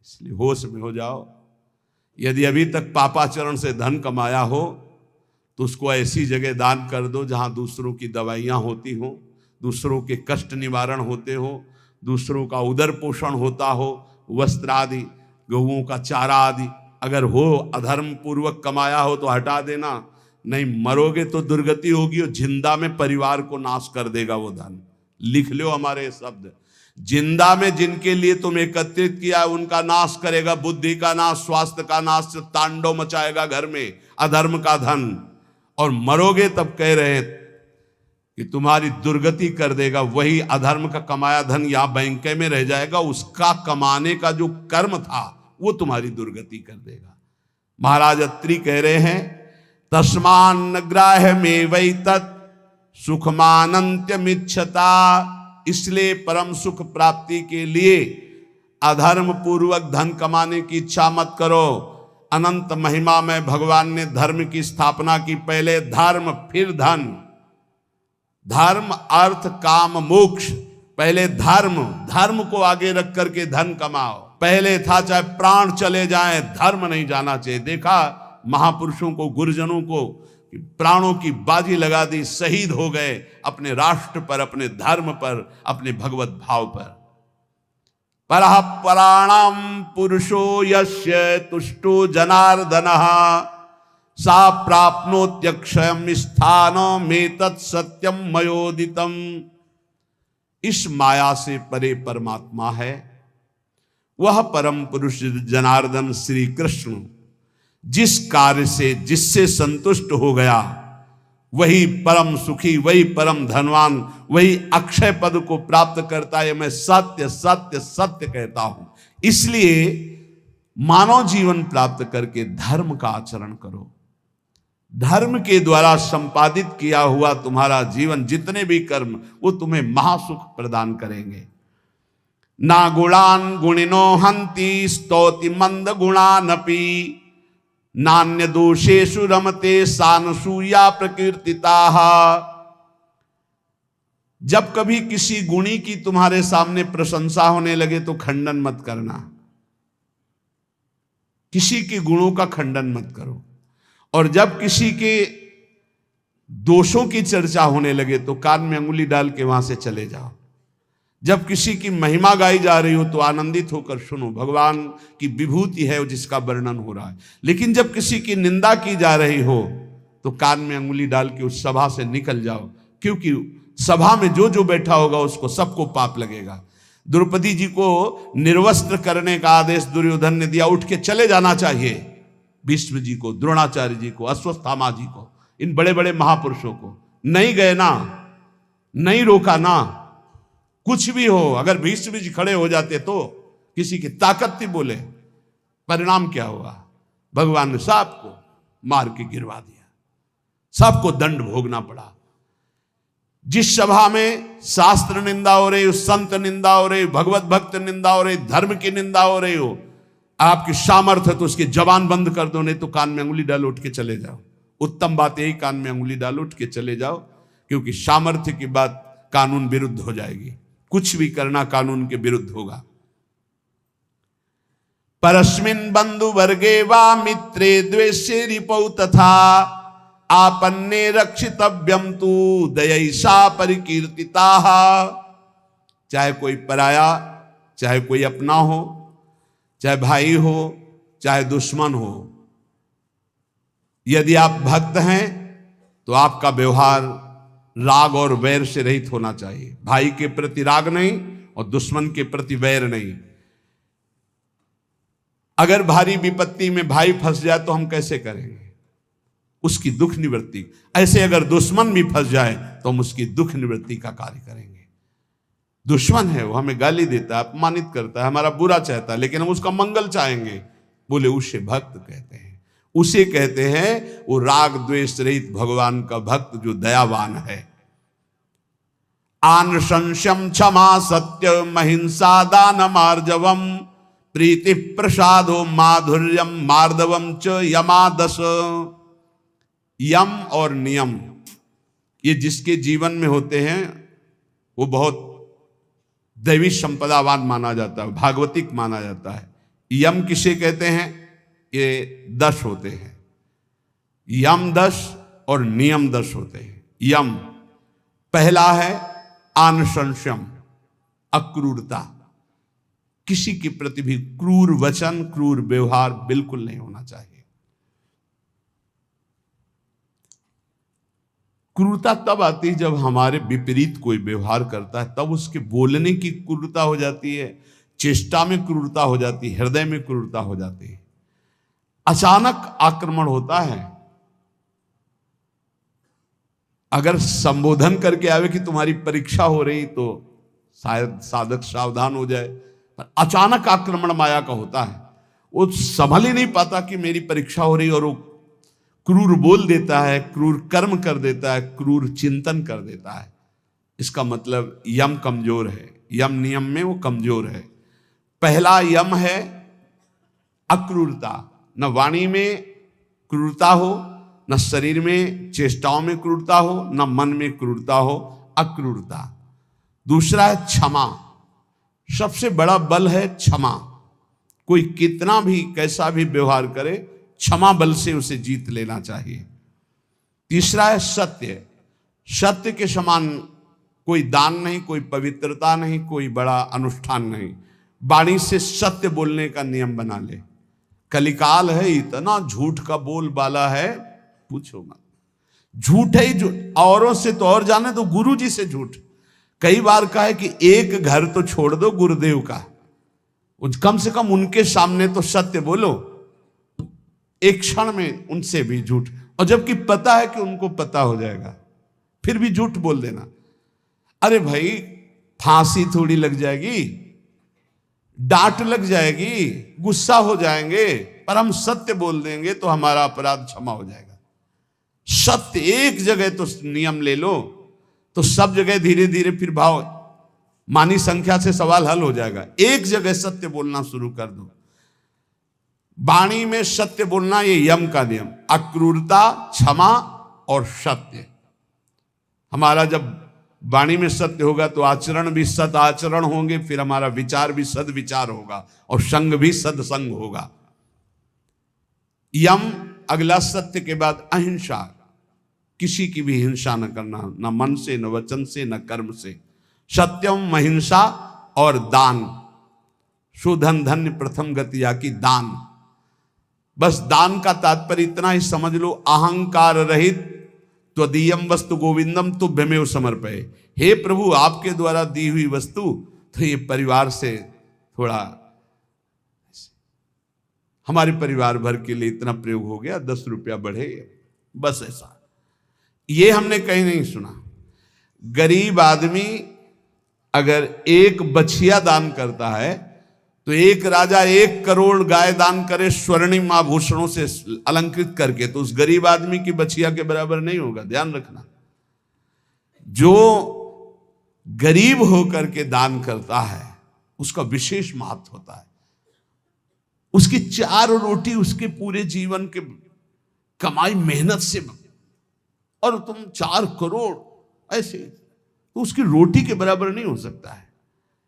इसलिए होश में हो जाओ। यदि अभी तक पापाचरण से धन कमाया हो तो उसको ऐसी जगह दान कर दो जहां दूसरों की दवाइयां होती हो, दूसरों के कष्ट निवारण होते हो, दूसरों का उदर पोषण होता हो, वस्त्र आदि, गऊओं का चारा आदि अगर हो, अधर्म पूर्वक कमाया हो तो हटा देना, नहीं मरोगे तो दुर्गति होगी और जिंदा में परिवार को नाश कर देगा वो धन। लिख लो हमारे शब्द, जिंदा में जिनके लिए तुम एकत्रित किया उनका नाश करेगा, बुद्धि का नाश, स्वास्थ्य का नाश, तांडव मचाएगा घर में अधर्म का धन, और मरोगे तब कह रहे कि तुम्हारी दुर्गति कर देगा। वही अधर्म का कमाया धन यहां बैंक में रह जाएगा, उसका कमाने का जो कर्म था वो तुम्हारी दुर्गति कर देगा। महाराज अत्रि कह रहे हैं तस्मान ग्राह्य में वै तत् सुखमानंत्यमिच्छता, इसलिए परम सुख प्राप्ति के लिए अधर्म पूर्वक धन कमाने की इच्छा मत करो। अनंत महिमा में भगवान ने धर्म की स्थापना की, पहले धर्म फिर धन, धर्म अर्थ काम मोक्ष, पहले धर्म, धर्म को आगे रख करके धन कमाओ। पहले था चाहे प्राण चले जाएं धर्म नहीं जाना चाहिए। देखा महापुरुषों को, गुरुजनों को, प्राणों की बाजी लगा दी, शहीद हो गए अपने राष्ट्र पर, अपने धर्म पर, अपने भगवत भाव पर। परः पराणाम पुरुषो यस्य तुष्टो जनार्दनः सा प्राप्नोत्यक्षयम् स्थानमेतत् सत्यम मयोदितम्। इस माया से परे परमात्मा है, वह परम पुरुष जनार्दन श्री कृष्ण जिस कार्य से, जिससे संतुष्ट हो गया वही परम सुखी, वही परम धनवान, वही अक्षय पद को प्राप्त करता है। मैं सत्य सत्य सत्य कहता हूं। इसलिए मानव जीवन प्राप्त करके धर्म का आचरण करो। धर्म के द्वारा संपादित किया हुआ तुम्हारा जीवन, जितने भी कर्म, वो तुम्हें महासुख प्रदान करेंगे। ना गुणान गुणिनो हंति स्तौति मंद गुणानपि नान्य दोषेषु रमते सानसूया प्रकीर्तिताः। जब कभी किसी गुणी की तुम्हारे सामने प्रशंसा होने लगे तो खंडन मत करना, किसी के गुणों का खंडन मत करो। और जब किसी के दोषों की चर्चा होने लगे तो कान में अंगुली डाल के वहां से चले जाओ। जब किसी की महिमा गाई जा रही हो तो आनंदित होकर सुनो, भगवान की विभूति है जिसका वर्णन हो रहा है। लेकिन जब किसी की निंदा की जा रही हो तो कान में अंगुली डाल के उस सभा से निकल जाओ, क्योंकि सभा में जो जो बैठा होगा उसको सबको पाप लगेगा। द्रौपदी जी को निर्वस्त्र करने का आदेश दुर्योधन ने दिया, उठ के चले जाना चाहिए। भीष्म जी को, द्रोणाचार्य जी को, अश्वत्थामा जी को, इन बड़े बड़े महापुरुषों को नहीं गए ना, नहीं रोका ना। कुछ भी हो, अगर भीष्म जी खड़े हो जाते तो किसी की ताकत थी बोले, परिणाम क्या हुआ? भगवान ने सबको मार के गिरवा दिया, सबको दंड भोगना पड़ा। जिस सभा में शास्त्र निंदा हो रही हो, संत निंदा हो रही हो, भगवत भक्त निंदा हो रही, धर्म की निंदा हो रही हो, आपकी सामर्थ्य तो उसकी जबान बंद कर दो, नहीं तो कान में अंगुली डालो, उठ के चले जाओ। उत्तम बात यही, कान में अंगुली डालो, उठ के चले जाओ, क्योंकि सामर्थ्य की बात कानून विरुद्ध हो जाएगी। कुछ भी करना कानून के विरुद्ध होगा। परस्मिन् बंधु वर्गे वा मित्रे द्वेषे रिपौ तथा आपन्ने रक्षितव्यम तु दयैषा परिकीर्तिताः। चाहे कोई पराया, चाहे कोई अपना हो, चाहे भाई हो, चाहे दुश्मन हो, यदि आप भक्त हैं तो आपका व्यवहार राग और वैर से रहित होना चाहिए। भाई के प्रति राग नहीं और दुश्मन के प्रति वैर नहीं। अगर भारी विपत्ति में भाई फंस जाए तो हम कैसे करेंगे? उसकी दुख निवृत्ति। ऐसे अगर दुश्मन भी फंस जाए तो हम उसकी दुख निवृत्ति का कार्य करेंगे। दुश्मन है, वो हमें गाली देता है, अपमानित करता है, हमारा बुरा चाहता है, लेकिन हम उसका मंगल चाहेंगे, बोले उसे भक्त कहते हैं। उसे कहते हैं वो राग द्वेष रहित भगवान का भक्त जो दयावान है। आन संशम क्षमा सत्य महिंसा दान मार्जवम प्रीति प्रसादो माधुर्यम मार्दवम च यमादस। यम और नियम, ये जिसके जीवन में होते हैं वो बहुत दैवी संपदावान माना जाता है, भागवतिक माना जाता है। यम किसे कहते हैं? ये 10 होते हैं, यम 10 और नियम 10 होते हैं। यम पहला है आनुशंस्यम, अक्रूरता, किसी के प्रति भी क्रूर वचन, क्रूर व्यवहार बिल्कुल नहीं होना चाहिए। क्रूरता तब आती है जब हमारे विपरीत कोई व्यवहार करता है, तब उसके बोलने की क्रूरता हो जाती है, चेष्टा में क्रूरता हो जाती है, हृदय में क्रूरता हो जाती है। अचानक आक्रमण होता है, अगर संबोधन करके आवे कि तुम्हारी परीक्षा हो रही तो शायद साधक सावधान हो जाए, पर अचानक आक्रमण माया का होता है, वो संभल ही नहीं पाता कि मेरी परीक्षा हो रही, और वो क्रूर बोल देता है, क्रूर कर्म कर देता है, क्रूर चिंतन कर देता है। इसका मतलब यम कमजोर है, यम नियम में वो कमजोर है। पहला यम है अक्रूरता, न वाणी में क्रूरता हो, न शरीर में चेष्टाओं में क्रूरता हो, न मन में क्रूरता हो, अक्रूरता। दूसरा है क्षमा, सबसे बड़ा बल है क्षमा। कोई कितना भी कैसा भी व्यवहार करे, क्षमा बल से उसे जीत लेना चाहिए। तीसरा है सत्य, सत्य के समान कोई दान नहीं, कोई पवित्रता नहीं, कोई बड़ा अनुष्ठान नहीं। वाणी से सत्य बोलने का नियम बना ले। कलिकाल है, इतना झूठ का बोलबाला है, पूछो मत। झूठ है ही, औरों से तो और जाने तो गुरु जी से झूठ। कई बार कहा है कि एक घर तो छोड़ दो गुरुदेव का, कम से कम उनके सामने तो सत्य बोलो। एक क्षण में उनसे भी झूठ, और जबकि पता है कि उनको पता हो जाएगा, फिर भी झूठ बोल देना। अरे भाई, फांसी थोड़ी लग जाएगी, डांट लग जाएगी, गुस्सा हो जाएंगे, पर हम सत्य बोल देंगे तो हमारा अपराध क्षमा हो जाएगा। सत्य एक जगह तो नियम ले लो, तो सब जगह धीरे धीरे फिर भाव मानी संख्या से सवाल हल हो जाएगा। एक जगह सत्य बोलना शुरू कर दो। वाणी में सत्य बोलना, ये यम का नियम। अक्रूरता, क्षमा और सत्य। हमारा जब वाणी में सत्य होगा तो आचरण भी सद आचरण होंगे, फिर हमारा विचार भी सद विचार होगा, और संग भी सदसंग होगा। यम अगला सत्य के बाद अहिंसा, किसी की भी हिंसा न करना, न मन से, न वचन से, न कर्म से। सत्यम, अहिंसा और दान। सुधन धन्य प्रथम गतिया की दान। बस दान का तात्पर्य इतना ही समझ लो, अहंकार रहित त्वदीयम वस्तु गोविंदम तुभ्यमेव समर्पये। हे प्रभु, आपके द्वारा दी हुई वस्तु, तो ये परिवार से थोड़ा, हमारे परिवार भर के लिए इतना प्रयोग हो गया, 10 रुपया बढ़े, बस ऐसा। ये हमने कहीं नहीं सुना। गरीब आदमी अगर एक बछिया दान करता है तो एक राजा 1 करोड़ गाय दान करे स्वर्णिम आभूषणों से अलंकृत करके, तो उस गरीब आदमी की बछिया के बराबर नहीं होगा। ध्यान रखना, जो गरीब होकर के दान करता है उसका विशेष महत्व होता है। उसकी 4 रोटी उसके पूरे जीवन के कमाई मेहनत से, और तुम 4 करोड़ ऐसे, तो उसकी रोटी के बराबर नहीं हो सकता है।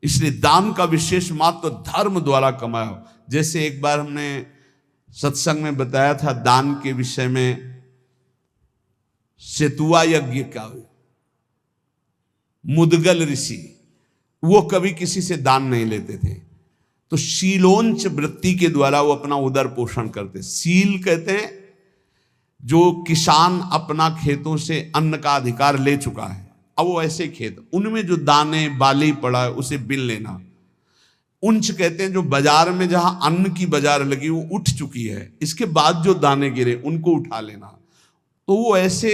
इसलिए दान का विशेष महत्व धर्म द्वारा कमाया हो। जैसे एक बार हमने सत्संग में बताया था दान के विषय में, सेतुआ यज्ञ का, मुदगल ऋषि, वो कभी किसी से दान नहीं लेते थे, तो शीलोंच वृत्ति के द्वारा वो अपना उदर पोषण करते। सील कहते हैं जो किसान अपना खेतों से अन्न का अधिकार ले चुका है, अब वो ऐसे खेत, उनमें जो दाने बाली पड़ा है उसे बिन लेना। उंच कहते हैं जो बाजार में जहां अन्न की बाजार लगी वो उठ चुकी है, इसके बाद जो दाने गिरे उनको उठा लेना। तो वो ऐसे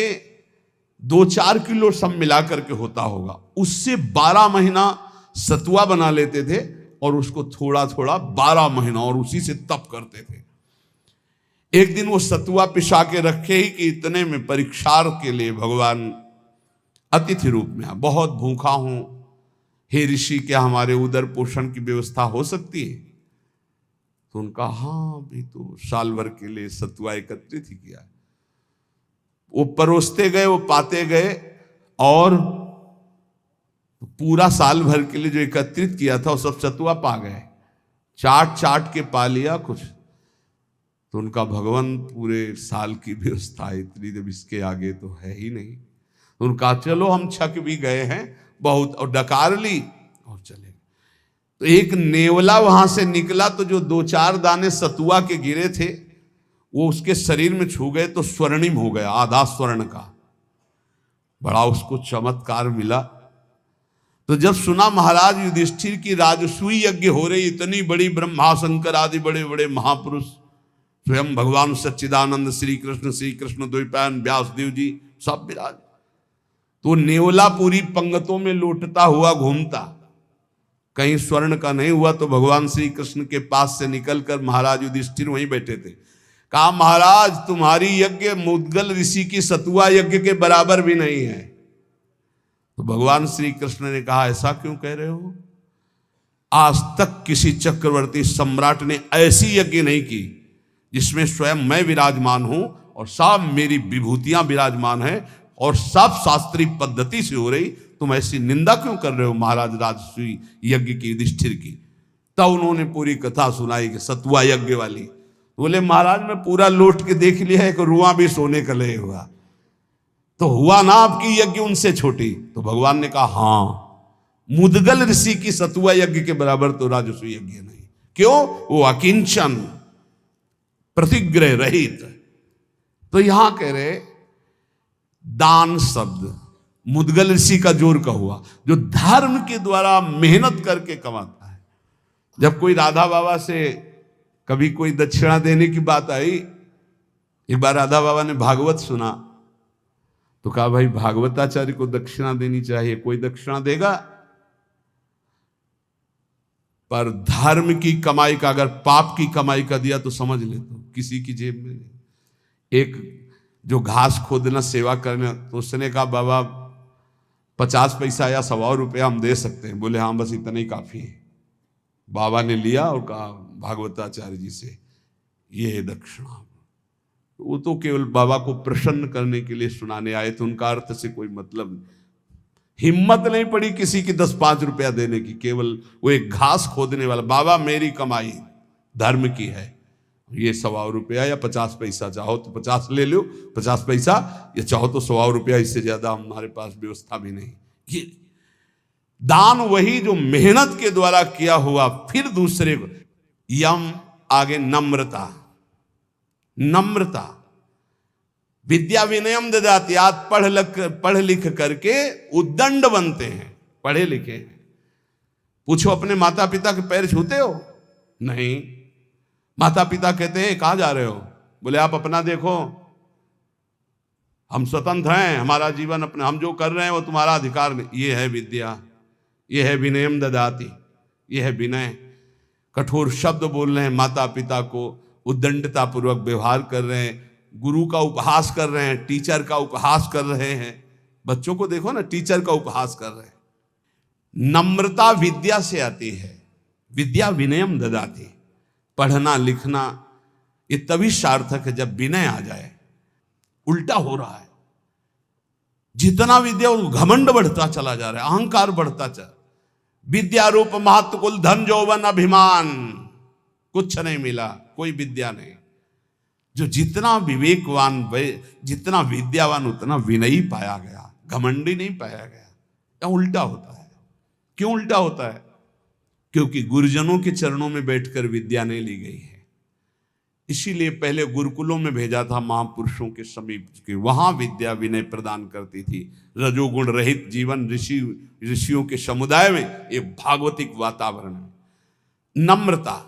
2-4 किलो सब मिला करके होता होगा। उससे 12 महीना सतुआ बना लेते थे, और उसको थोड़ा थोड़ा 12 महीना, और उसी से तप करते थे। एक दिन वो सतुआ पिसा के रखे ही कि इतने में परीक्षार्थ के लिए भगवान अतिथि रूप में, बहुत भूखा हूं, हे ऋषि, क्या हमारे उदर पोषण की व्यवस्था हो सकती है? तो उनका हाँ, भी तो साल भर के लिए सतुआ एकत्रित ही किया। वो परोसते गए, वो पाते गए, और पूरा साल भर के लिए जो एकत्रित किया था वो सब सतुआ पा गए। चाट चाट के पा लिया कुछ, तो उनका भगवान पूरे साल की व्यवस्था इतनी, जब इसके आगे तो है ही नहीं। तो उनका चलो हम छक भी गए हैं बहुत, और डकार ली और चले। तो एक नेवला वहां से निकला, तो जो 2-4 दाने सतुआ के गिरे थे वो उसके शरीर में छू गए तो स्वर्णिम हो गया, आधा स्वर्ण का। बड़ा उसको चमत्कार मिला। तो जब सुना महाराज युधिष्ठिर की राजसूय यज्ञ हो रही, इतनी बड़ी ब्रह्मा शंकर आदि बड़े बड़े महापुरुष, स्वयं भगवान सच्चिदानंद श्री कृष्ण द्वैपायन व्यासदेव जी सब विराज, तो नेवला पूरी पंगतों में लौटता हुआ घूमता, कहीं स्वर्ण का नहीं हुआ। तो भगवान श्री कृष्ण के पास से निकलकर महाराज युधिष्ठिर वहीं बैठे थे। कहा महाराज तुम्हारी यज्ञ मुद्गल ऋषि की सतुआ यज्ञ के बराबर भी नहीं है। तो भगवान श्री कृष्ण ने कहा ऐसा क्यों कह रहे हो? आज तक किसी चक्रवर्ती सम्राट ने ऐसी यज्ञ नहीं की जिसमें स्वयं मैं विराजमान हूं और सब मेरी विभूतियां विराजमान है और सब शास्त्रीय पद्धति से हो रही। तुम ऐसी निंदा क्यों कर रहे हो महाराज राजसूय यज्ञ की युधिष्ठिर की? तब उन्होंने पूरी कथा सुनाई कि सतुआ यज्ञ वाली। बोले महाराज मैं पूरा लौट के देख लिया है कि रुआ भी सोने का ले हुआ, तो हुआ ना आपकी यज्ञ उनसे छोटी? तो भगवान ने कहा हां, मुद्गल ऋषि की सतुआ यज्ञ के बराबर तो राजसूय यज्ञ नहीं। क्यों? वो अकिंचन, प्रतिग्रह रहित। तो यहां कह रहे दान शब्द मुद्गल ऋषि का जोर का हुआ, जो धर्म के द्वारा मेहनत करके कमाता है। जब कोई राधा बाबा से कभी कोई दक्षिणा देने की बात आई, एक बार राधा बाबा ने भागवत सुना तो कहा भाई भागवताचार्य को दक्षिणा देनी चाहिए, कोई दक्षिणा देगा? पर धर्म की कमाई का, अगर पाप की कमाई का दिया तो समझ ले तो किसी की जेब में नहीं। एक जो घास खोदना सेवा करना, तो उसने कहा बाबा 50 पैसा या 100 रुपया हम दे सकते हैं। बोले हाँ बस इतना ही काफी है। बाबा ने लिया और कहा भागवताचार्य जी से ये है दक्षिणा। वो तो केवल बाबा को प्रसन्न करने के लिए सुनाने आए थे, उनका अर्थ से कोई मतलब नहीं। हिम्मत नहीं पड़ी किसी की 10-5 रुपया देने की, केवल वो एक घास खोदने वाला, बाबा मेरी कमाई धर्म की है, ये 100 रुपया या 50 पैसा, चाहो तो 50 ले लो 50 पैसा, या चाहो तो 100 रुपया, इससे ज्यादा हमारे पास व्यवस्था भी नहीं। ये दान वही जो मेहनत के द्वारा किया हुआ। फिर दूसरे को यम, आगे नम्रता, नम्रता विद्या विनयम ददाति। आज पढ़ लिख करके उद्दंड बनते हैं, पढ़े लिखे हैं। पूछो अपने माता पिता के पैर छूते हो? नहीं। माता पिता कहते हैं कहाँ जा रहे हो? बोले आप अपना देखो, हम स्वतंत्र हैं, हमारा जीवन अपने, हम जो कर रहे हैं वो तुम्हारा अधिकार नहीं। ये है विद्या, ये है विनयम ददाति, ये है विनय। कठोर शब्द बोल रहे हैं माता पिता को, उद्दंडता पूर्वक व्यवहार कर रहे हैं, गुरु का उपहास कर रहे हैं, टीचर का उपहास कर रहे हैं। बच्चों को देखो ना, टीचर का उपहास कर रहे हैं। नम्रता विद्या से आती है, विद्या विनयम ददाति। पढ़ना लिखना ये तभी सार्थक है जब विनय आ जाए। उल्टा हो रहा है, जितना विद्या घमंड बढ़ता चला जा रहा है, अहंकार बढ़ता चला। विद्या रूप महत्व कुल धन जौवन अभिमान, कुछ नहीं मिला, कोई विद्या नहीं। जो जितना विवेकवान, जितना विद्यावान उतना विनयी पाया गया, घमंडी नहीं पाया गया। या उल्टा होता है। क्यों उल्टा होता है? क्योंकि गुरुजनों के चरणों में बैठकर विद्या नहीं ली गई है। इसीलिए पहले गुरुकुलों में भेजा था महापुरुषों के समीप के, वहां विद्या विनय प्रदान करती थी। रजोगुण रहित जीवन, ऋषियों के समुदाय में एक भागवतिक वातावरण है। नम्रता,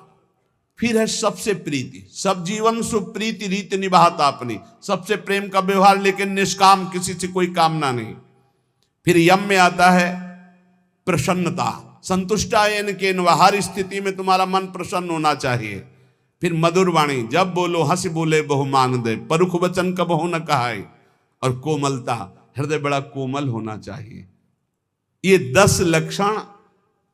फिर है सबसे प्रीति, सब जीवन सुप्रीति रीति निभाता अपनी, सबसे प्रेम का व्यवहार, लेकिन निष्काम, किसी से कोई कामना नहीं। फिर यम में आता है प्रसन्नता, संतुष्टायन के, हर स्थिति में तुम्हारा मन प्रसन्न होना चाहिए। फिर मधुर वाणी, जब बोलो हंस बोले बहु मान दे, परुख वचन कबहु न कहाए। और कोमलता, हृदय बड़ा कोमल होना चाहिए। ये 10 लक्षण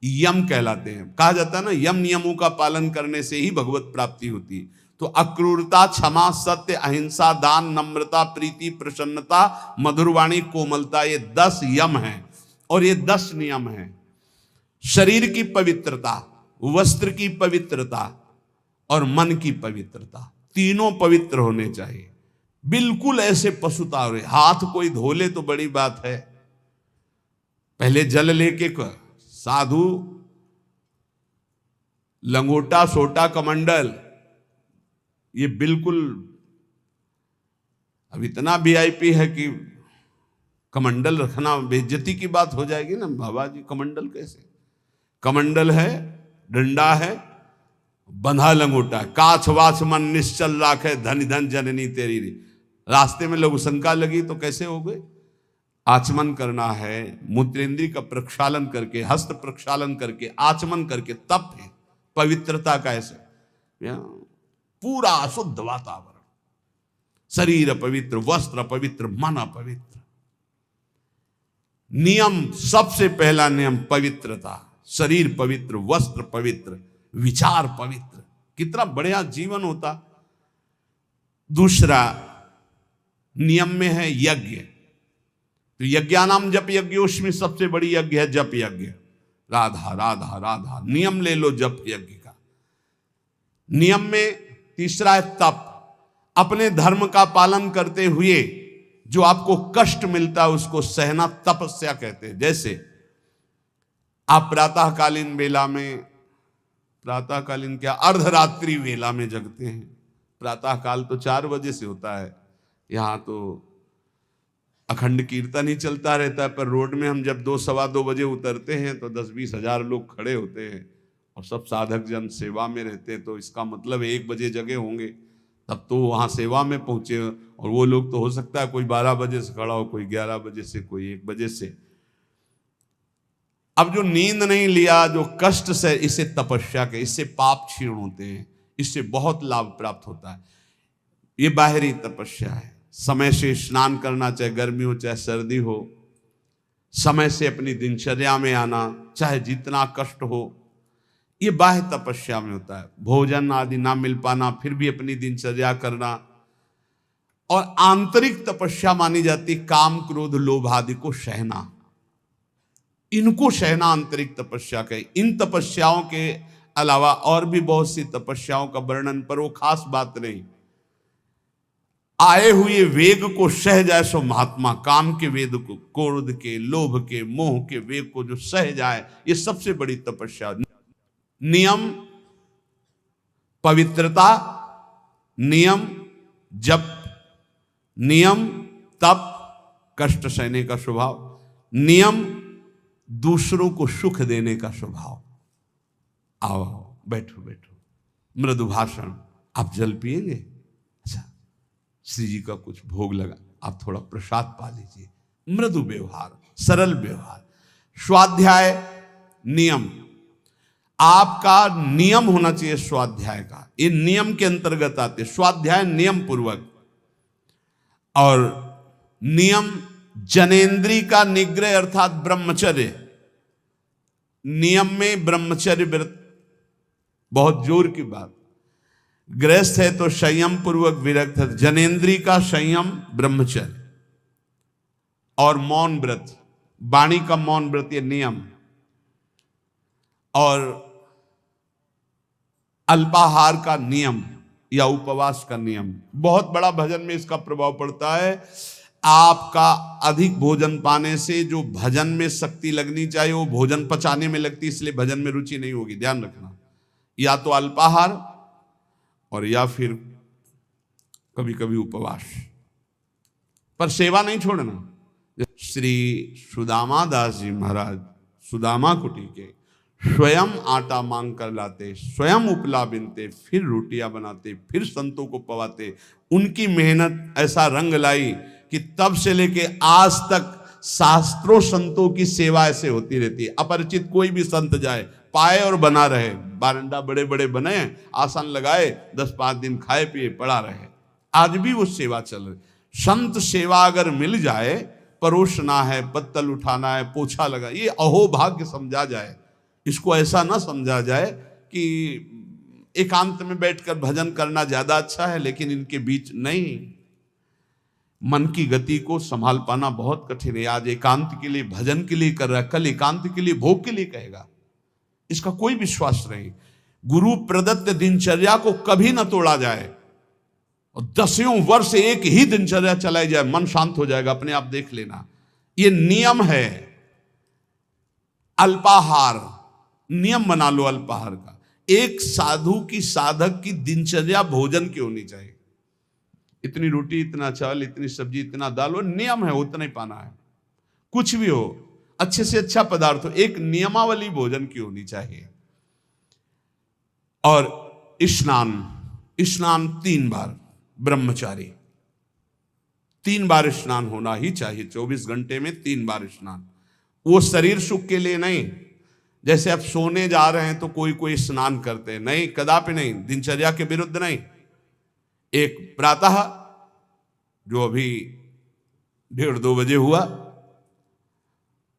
यम कहलाते हैं। कहा जाता है ना, यम नियमों का पालन करने से ही भगवत प्राप्ति होती है। तो अक्रूरता, क्षमा, सत्य, अहिंसा, दान, नम्रता, प्रीति, प्रसन्नता, मधुरवाणी, कोमलता, ये 10 यम हैं और ये 10 नियम हैं। शरीर की पवित्रता, वस्त्र की पवित्रता और मन की पवित्रता, तीनों पवित्र होने चाहिए। बिल्कुल ऐसे पशुता हो रहे, हाथ कोई धो ले तो बड़ी बात है, पहले जल लेके साधु लंगोटा सोटा कमंडल, ये बिल्कुल अब इतना वीआईपी है कि कमंडल रखना बेइज्जती की बात हो जाएगी ना। बाबा जी कमंडल कैसे, कमंडल है, डंडा है, बंधा लंगोटा, काछ वाछ मन निश्चल राखे, धन धन जननी तेरी। रास्ते में लघु शंका लगी तो कैसे हो गए? आचमन करना है, मूत्रेंद्री का प्रक्षालन करके, हस्त प्रक्षालन करके, आचमन करके, तप है पवित्रता का। ऐसे पूरा शुद्ध वातावरण, शरीर पवित्र, वस्त्र पवित्र, मन पवित्र। नियम, सबसे पहला नियम पवित्रता, शरीर पवित्र, वस्त्र पवित्र, विचार पवित्र, कितना बढ़िया जीवन होता। दूसरा नियम में है यज्ञ, तो यज्ञानाम जप यज्ञ, उसमें सबसे बड़ी यज्ञ है जप यज्ञ। राधा राधा राधा, नियम ले लो जप यज्ञ का। नियम में तीसरा है तप, अपने धर्म का पालन करते हुए जो आपको कष्ट मिलता है उसको सहना तपस्या कहते हैं। जैसे आप प्रातःकालीन वेला में, प्रातःकालीन क्या, अर्धरात्रि वेला में जगते हैं। प्रातःकाल तो 4 बजे से होता है, यहाँ तो अखंड कीर्तन ही चलता रहता है, पर रोड में हम जब 2 सवा 2 बजे उतरते हैं तो 10-20 हजार लोग खड़े होते हैं और सब साधक जन सेवा में रहते हैं। तो इसका मतलब 1 बजे जगे होंगे, तब तो वहाँ सेवा में पहुँचे। और वो लोग तो हो सकता है कोई 12 बजे से खड़ा हो, कोई 11 बजे से, कोई 1 बजे से। अब जो नींद नहीं लिया, जो कष्ट से, इसे तपस्या के, इससे पाप क्षीण होते हैं, इससे बहुत लाभ प्राप्त होता है। ये बाहरी तपस्या है। समय से स्नान करना, चाहे गर्मी हो चाहे सर्दी हो, समय से अपनी दिनचर्या में आना, चाहे जितना कष्ट हो, ये बाह्य तपस्या में होता है। भोजन आदि ना मिल पाना, फिर भी अपनी दिनचर्या करना। और आंतरिक तपस्या मानी जाती काम क्रोध लोभ आदि को सहना, इनको सहना आंतरिक तपस्या के। इन तपस्याओं के अलावा और भी बहुत सी तपस्याओं का वर्णन, पर वो खास बात नहीं। आए हुए वेग को सह जाए सो महात्मा, काम के वेग को, क्रोध के, लोभ के, मोह के वेग को जो सह जाए, ये सबसे बड़ी तपस्या। नियम पवित्रता, नियम जप, नियम तप, कष्ट सहने का स्वभाव, नियम दूसरों को सुख देने का स्वभाव। आओ बैठो बैठो, मृदु भाषण। आप जल पिएंगे? अच्छा, श्री जी का कुछ भोग लगा, आप थोड़ा प्रसाद पा लीजिए। मृदु व्यवहार, सरल व्यवहार। स्वाध्याय नियम, आपका नियम होना चाहिए स्वाध्याय का। ये नियम के अंतर्गत आते, स्वाध्याय नियम पूर्वक। और नियम जनेन्द्री का निग्रह अर्थात ब्रह्मचर्य। नियम में ब्रह्मचर्य व्रत बहुत जोर की बात। गृहस्थ है तो संयम पूर्वक विरक्त है, जनेन्द्री का संयम ब्रह्मचर्य। और मौन व्रत, वाणी का मौन व्रत, ये नियम। और अल्पाहार का नियम या उपवास का नियम, बहुत बड़ा भजन में इसका प्रभाव पड़ता है। आपका अधिक भोजन पाने से जो भजन में शक्ति लगनी चाहिए वो भोजन पचाने में लगती, इसलिए भजन में रुचि नहीं होगी, ध्यान रखना। या तो अल्पाहार और या फिर कभी कभी उपवास, पर सेवा नहीं छोड़ना। श्री सुदामा दास जी महाराज सुदामा कुटी के स्वयं आटा मांग कर लाते, स्वयं उपला बिनते, फिर रोटियां बनाते, फिर संतों को पवाते। उनकी मेहनत ऐसा रंग लाई कि तब से लेके आज तक शास्त्रों संतों की सेवा ऐसे होती रहती है। अपरिचित कोई भी संत जाए, पाए और बना रहे। बारंडा बड़े बड़े बने, आसन लगाए, 10-5 दिन खाए पिए पड़ा रहे। आज भी वो सेवा चल रही। संत सेवा अगर मिल जाए, परोसना है, पत्तल उठाना है, पोछा लगा, ये अहोभाग्य समझा जाए। इसको ऐसा ना समझा जाए कि एकांत में बैठकर भजन करना ज्यादा अच्छा है, लेकिन इनके बीच नहीं। मन की गति को संभाल पाना बहुत कठिन है। आज एकांत के लिए, भजन के लिए कर रहा है, कल एकांत के लिए, भोग के लिए कहेगा। इसका कोई विश्वास नहीं। गुरु प्रदत्त दिनचर्या को कभी न तोड़ा जाए, और 10 वर्ष एक ही दिनचर्या चलाई जाए, मन शांत हो जाएगा, अपने आप देख लेना। ये नियम है। अल्पाहार नियम बना लो अल्पाहार का। एक साधु की, साधक की दिनचर्या भोजन की होनी चाहिए। इतनी रोटी, इतना चावल, इतनी सब्जी, इतना दाल, वो नियम है, उतना ही पाना है। कुछ भी हो, अच्छे से अच्छा पदार्थ हो, एक नियमावली भोजन की होनी चाहिए। और स्नान 3 बार, ब्रह्मचारी 3 बार स्नान होना ही चाहिए। 24 घंटे में 3 बार स्नान। वो शरीर सुख के लिए नहीं, जैसे अब सोने जा रहे हैं तो कोई स्नान करते हैं, नहीं, कदापि नहीं, दिनचर्या के विरुद्ध नहीं। एक प्रातः जो अभी 1:30-2 बजे हुआ,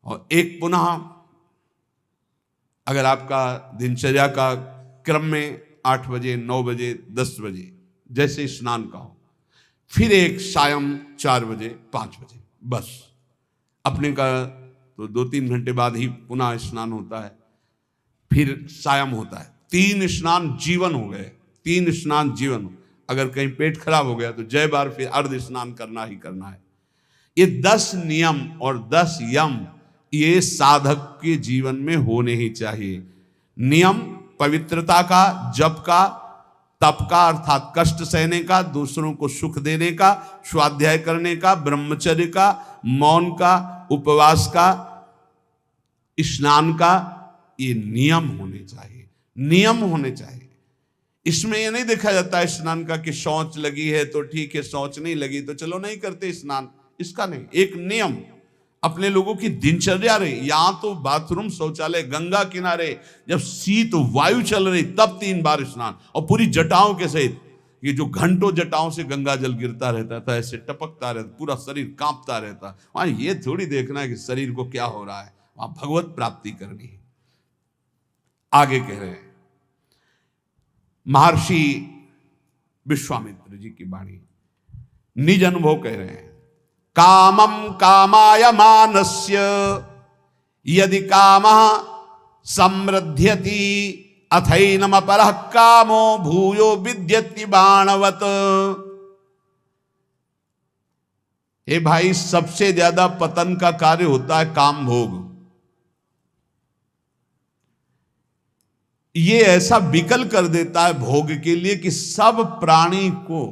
और एक पुनः अगर आपका दिनचर्या का क्रम में 8 बजे, 9 बजे, 10 बजे जैसे स्नान का हो, फिर एक सायं 4 बजे, 5 बजे, बस। अपने का तो 2-3 घंटे बाद ही पुनः स्नान होता है, फिर सायं होता है। 3 स्नान जीवन हो गए, 3 स्नान जीवन। अगर कहीं पेट खराब हो गया तो जय बार फिर अर्ध स्नान करना ही करना है। ये 10 नियम और 10 यम ये साधक के जीवन में होने ही चाहिए। नियम पवित्रता का, जप का, तप का अर्थात कष्ट सहने का, दूसरों को सुख देने का, स्वाध्याय करने का, ब्रह्मचर्य का, मौन का, उपवास का, स्नान का, ये नियम होने चाहिए, नियम होने चाहिए। इसमें ये नहीं देखा जाता है स्नान का कि शौच लगी है तो ठीक है, शौच नहीं लगी तो चलो नहीं करते स्नान, इसका नहीं। एक नियम अपने लोगों की दिनचर्या रही। यहां तो बाथरूम, शौचालय गंगा किनारे, जब शीत वायु चल रही तब 3 बार स्नान, और पूरी जटाओं के सहित। ये जो घंटों जटाओं से गंगा जल गिरता रहता था, ऐसे टपकता रहता, पूरा शरीर कांपता रहता। वहां ये थोड़ी देखना है कि शरीर को क्या हो रहा है, वहां भगवत प्राप्ति करनी है। आगे कह रहे हैं महर्षि विश्वामित्र जी की वाणी, निज अनुभव कह रहे हैं। कामम कामाय मानस्य यदि कामः समृद्ध्यति अथैनम अपरः कामो भूयो विद्यति बाणवत। हे भाई, सबसे ज्यादा पतन का कार्य होता है काम भोग। ये ऐसा विकल कर देता है भोग के लिए कि सब प्राणी को,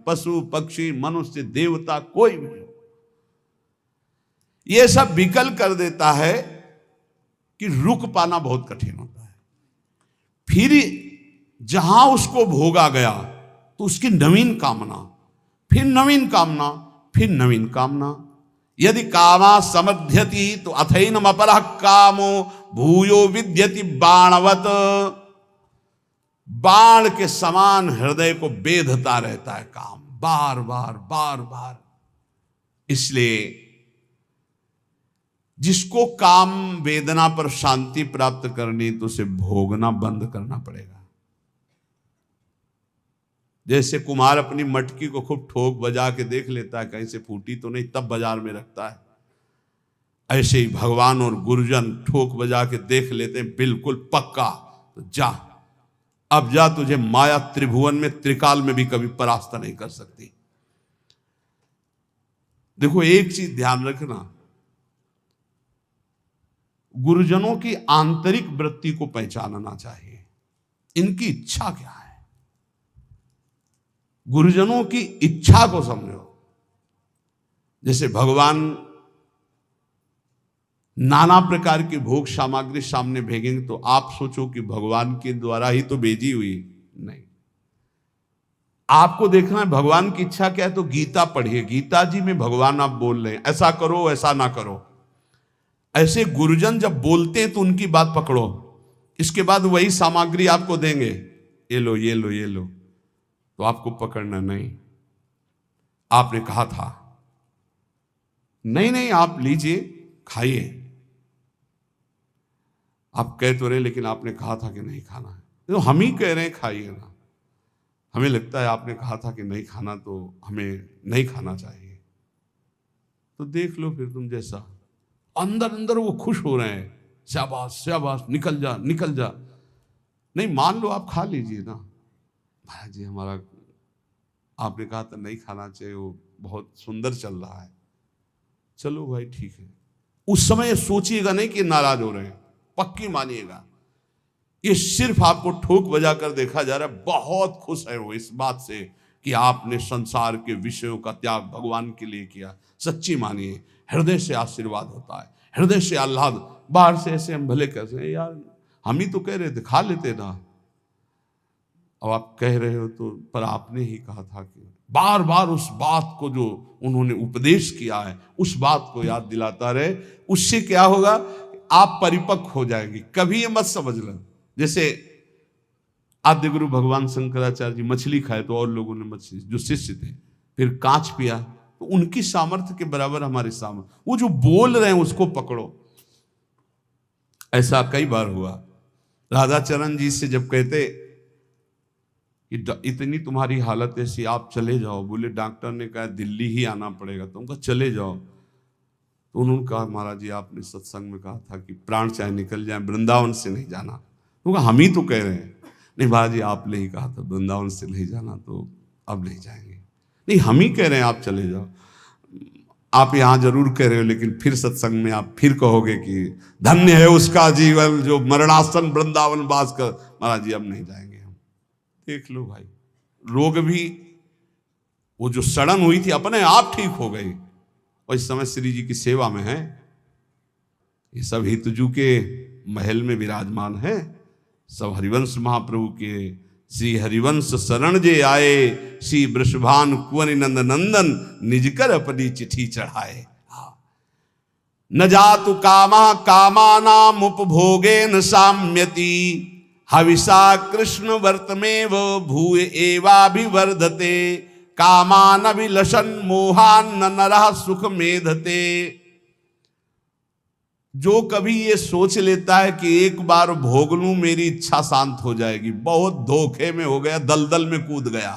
पशु पक्षी मनुष्य देवता कोई भी, ये सब विकल कर देता है कि रुक पाना बहुत कठिन होता है। फिर जहां उसको भोगा गया तो उसकी नवीन कामना, फिर नवीन कामना, फिर नवीन कामना। यदि कामा समध्यति तो अथैनम अपरः कामो भूयो विद्यति बाणवत। बाण के समान हृदय को बेधता रहता है काम, बार बार बार बार। इसलिए जिसको काम वेदना पर शांति प्राप्त करनी तो उसे भोगना बंद करना पड़ेगा। जैसे कुम्हार अपनी मटकी को खूब ठोक बजा के देख लेता है कहीं से फूटी तो नहीं, तब बाजार में रखता है, ऐसे ही भगवान और गुरुजन ठोक बजा के देख लेते हैं बिल्कुल पक्का, तो जा, अब जा, तुझे माया त्रिभुवन में त्रिकाल में भी कभी परास्त नहीं कर सकती। देखो एक चीज ध्यान रखना, गुरुजनों की आंतरिक वृत्ति को पहचानना चाहिए, इनकी इच्छा क्या है। गुरुजनों की इच्छा को समझो। जैसे भगवान नाना प्रकार की भोग सामग्री सामने भेजेंगे तो आप सोचो कि भगवान के द्वारा ही तो भेजी हुई, नहीं। आपको देखना है भगवान की इच्छा क्या है, तो गीता पढ़िए, गीता जी में भगवान आप बोल रहे हैं ऐसा करो ऐसा ना करो। ऐसे गुरुजन जब बोलते हैं तो उनकी बात पकड़ो, इसके बाद वही सामग्री आपको देंगे, ये लो ये लो ये लो, तो आपको पकड़ना नहीं। आपने कहा था नहीं नहीं आप लीजिए खाइए, आप कह तो रहे लेकिन आपने कहा था कि नहीं खाना है, तो हम ही कह रहे हैं खाइए ना। हमें लगता है आपने कहा था कि नहीं खाना तो हमें नहीं खाना चाहिए, तो देख लो फिर तुम जैसा। अंदर अंदर वो खुश हो रहे हैं शाबाश शाबाश, निकल जा निकल जा। नहीं, मान लो आप खा लीजिए ना। महाराज जी हमारा, आपने कहा था नहीं खाना चाहिए, वो बहुत सुंदर चल रहा है। चलो भाई ठीक है। उस समय सोचिएगा नहीं कि नाराज हो रहे हैं, पक्की मानिएगा। ये सिर्फ आपको ठोक बजा कर देखा जा रहा है। बहुत खुश है वो इस बात से कि आपने संसार के विषयों का त्याग भगवान के लिए किया। सच्ची मानिए, हृदय से आशीर्वाद होता है, हृदय से आह्लाद। बाहर से ऐसे हम भले कैसे हैं यार, हम ही तो कह रहे थे खा लेते ना। अब आप कह रहे हो तो, पर आपने ही कहा था कि बार बार उस बात को जो उन्होंने उपदेश किया है उस बात को याद दिलाता रहे। उससे क्या होगा, आप परिपक्व हो जाएंगे। कभी ये मत समझ लें जैसे आद्य गुरु भगवान शंकराचार्य जी मछली खाए तो और लोगों ने मछली, जो शिष्य थे, फिर कांच पिया, तो उनकी सामर्थ्य के बराबर हमारी सामर्थ्य। वो जो बोल रहे हैं उसको पकड़ो। ऐसा कई बार हुआ। राधाचरण जी से जब कहते कि इतनी तुम्हारी हालत ऐसी, आप चले जाओ, बोले डॉक्टर ने कहा दिल्ली ही आना पड़ेगा, तो उनका चले जाओ। तो उन्होंने कहा महाराज जी आपने सत्संग में कहा था कि प्राण चाहे निकल जाए वृंदावन से नहीं जाना। उनका हम ही तो कह रहे हैं। नहीं महाराज जी आपने ही कहा था वृंदावन से नहीं जाना, तो अब नहीं जाएंगे। नहीं हम ही कह रहे हैं आप चले जाओ। आप यहाँ जरूर कह रहे हो, लेकिन फिर सत्संग में आप फिर कहोगे कि धन्य है उसका जीवन जो मरणासन वृंदावन वास कर। महाराज जी अब नहीं जाएंगे हम। देख लो भाई, रोग भी वो जो सड़न हुई थी अपने आप ठीक हो गई, और इस समय श्री जी की सेवा में है। ये सब हितजू के महल में विराजमान है। सब हरिवंश महाप्रभु के श्री हरिवंश शरण जे आए, श्री वृषभान कुंवर नंद नंदन निजकर अपनी चिट्ठी चढ़ाए। न जातु कामा कामानाम उपभोगे न साम्यति, हविषा कृष्ण वर्तमेव भूय एवाभिवर्धते, कामान अभिलषन् मोहान न नरः सुख मेधते। जो कभी ये सोच लेता है कि एक बार भोग लूं मेरी इच्छा शांत हो जाएगी, बहुत धोखे में हो गया, दलदल में कूद गया।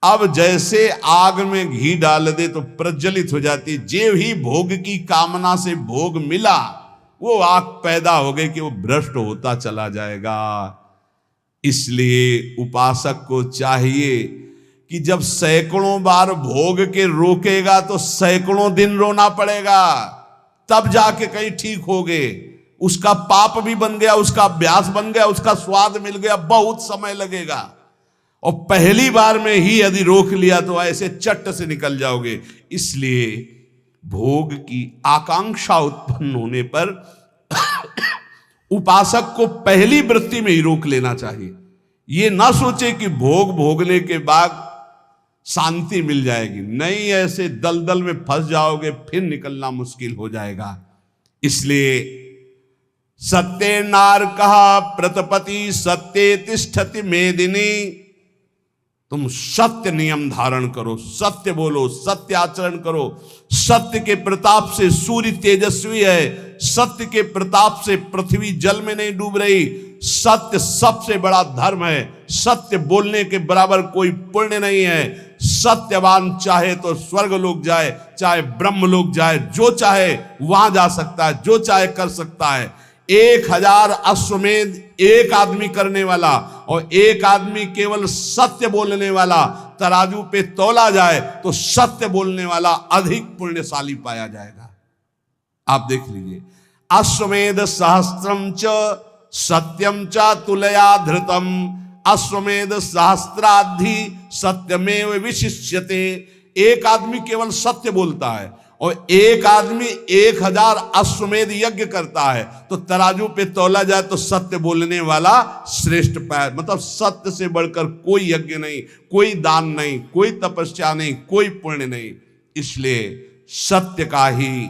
अब जैसे आग में घी डाल दे तो प्रज्वलित हो जाती। जे ही भोग की कामना से भोग मिला, वो आग पैदा हो गई कि वो भ्रष्ट होता चला जाएगा। इसलिए उपासक को चाहिए कि जब सैकड़ों बार भोग के रोकेगा तो सैकड़ों दिन रोना पड़ेगा, तब जाके कहीं ठीक हो गए। उसका पाप भी बन गया, उसका अभ्यास बन गया, उसका स्वाद मिल गया, बहुत समय लगेगा। और पहली बार में ही यदि रोक लिया तो ऐसे चट से निकल जाओगे। इसलिए भोग की आकांक्षा उत्पन्न होने पर उपासक को पहली वृत्ति में ही रोक लेना चाहिए। ये ना सोचे कि भोग भोगने के बाद शांति मिल जाएगी। नहीं, ऐसे दलदल में फंस जाओगे, फिर निकलना मुश्किल हो जाएगा। इसलिए सत्य नार कहा प्रतपति, सत्य तिष्ठति मेदिनी। तुम सत्य नियम धारण करो, सत्य बोलो, सत्य आचरण करो। सत्य के प्रताप से सूर्य तेजस्वी है, सत्य के प्रताप से पृथ्वी जल में नहीं डूब रही। सत्य सबसे बड़ा धर्म है, सत्य बोलने के बराबर कोई पुण्य नहीं है। सत्यवान चाहे तो स्वर्ग लोक जाए, चाहे ब्रह्म लोक जाए, जो चाहे वहां जा सकता है, जो चाहे कर सकता है। 1000 अश्वमेध एक आदमी करने वाला और एक आदमी केवल सत्य बोलने वाला तराजू पे तोला जाए तो सत्य बोलने वाला अधिक पुण्यशाली पाया जाएगा। आप देख लीजिए, अश्वमेध सहस्त्रम च सत्यम च तुलया धृतम, अश्वमेध सहस्त्राधि सत्यमेव विशिष्यते। एक आदमी केवल सत्य बोलता है और एक आदमी 1000 अश्वमेध यज्ञ करता है, तो तराजू पे तौला जाए तो सत्य बोलने वाला श्रेष्ठ पाया। मतलब सत्य से बढ़कर कोई यज्ञ नहीं, कोई दान नहीं, कोई तपस्या नहीं, कोई पुण्य नहीं। इसलिए सत्य का ही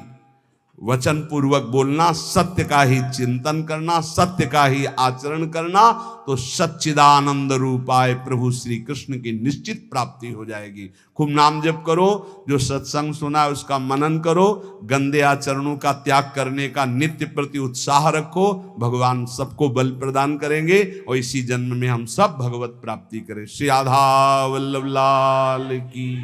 वचन पूर्वक बोलना, सत्य का ही चिंतन करना, सत्य का ही आचरण करना, तो सच्चिदानंद रूपाय प्रभु श्री कृष्ण की निश्चित प्राप्ति हो जाएगी। खूब नाम जप करो, जो सत्संग सुना उसका मनन करो, गंदे आचरणों का त्याग करने का नित्य प्रति उत्साह रखो। भगवान सबको बल प्रदान करेंगे और इसी जन्म में हम सब भगवत प्राप्ति करें। श्री राधा वल्लभ लाल की।